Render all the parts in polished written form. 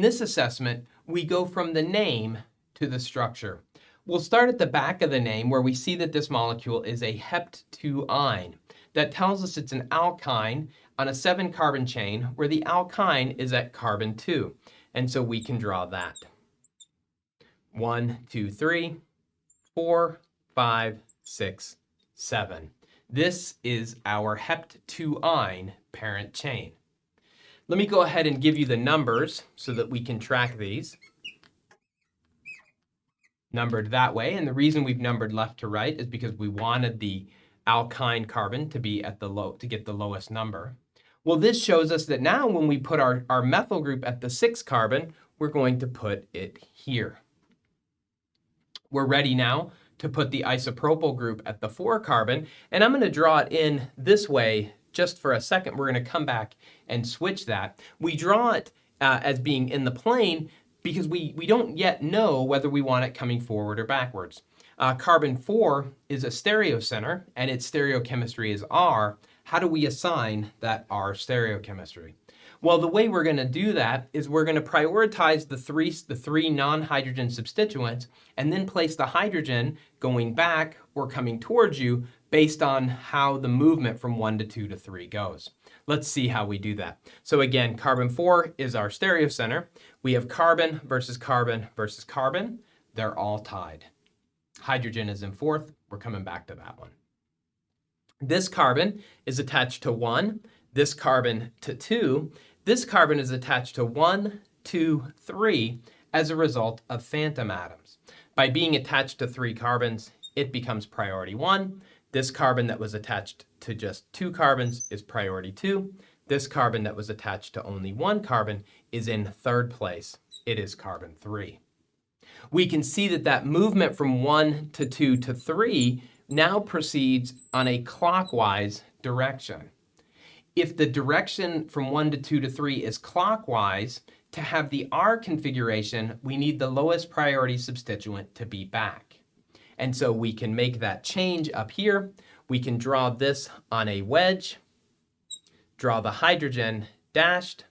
In this assessment, we go from the name to the structure. We'll start at the back of the name where we see that this molecule is a hept2-ine. That tells us it's an alkyne on a 7-carbon chain where the alkyne is at carbon 2. And so we can draw that. 1, 2, 3, 4, 5, 6, 7. This is our hept2-ine parent chain. Let me go ahead and give you the numbers so that we can track these. Numbered that way, and the reason we've numbered left to right is because we wanted the alkyne carbon to be at to get the lowest number. Well, this shows us that now when we put our methyl group at the 6 carbon, we're going to put it here. We're ready now to put the isopropyl group at the 4 carbon, and I'm going to draw it in this way just for a second. We're going to come back and switch that. We draw it as being in the plane because we don't yet know whether we want it coming forward or backwards. Carbon 4 is a stereocenter, and its stereochemistry is R. How do we assign that R stereochemistry? Well, the way we're going to do that is we're going to prioritize the three non-hydrogen substituents and then place the hydrogen going back or coming towards you based on how the movement from 1 to 2 to 3 goes. Let's see how we do that. So again, carbon 4 is our stereocenter. We have carbon versus carbon versus carbon. They're all tied. Hydrogen is in 4th. We're coming back to that one. This carbon is attached to 1, this carbon to 2. This carbon is attached to 1, 2, 3 as a result of phantom atoms. By being attached to 3 carbons, it becomes priority 1. This carbon that was attached to just 2 carbons is priority 2. This carbon that was attached to only 1 carbon is in 3rd place. It is carbon 3. We can see that movement from 1 to 2 to 3 now proceeds on a clockwise direction. If the direction from 1 to 2 to 3 is clockwise, to have the R configuration, we need the lowest priority substituent to be back. And so we can make that change up here. We can draw this on a wedge, draw the hydrogen dashed,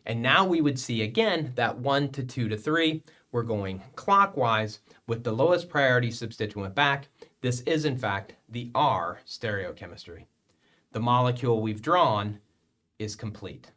and now we would see again that 1 to 2 to 3, we're going clockwise with the lowest priority substituent back. This is in fact the R stereochemistry. The molecule we've drawn is complete.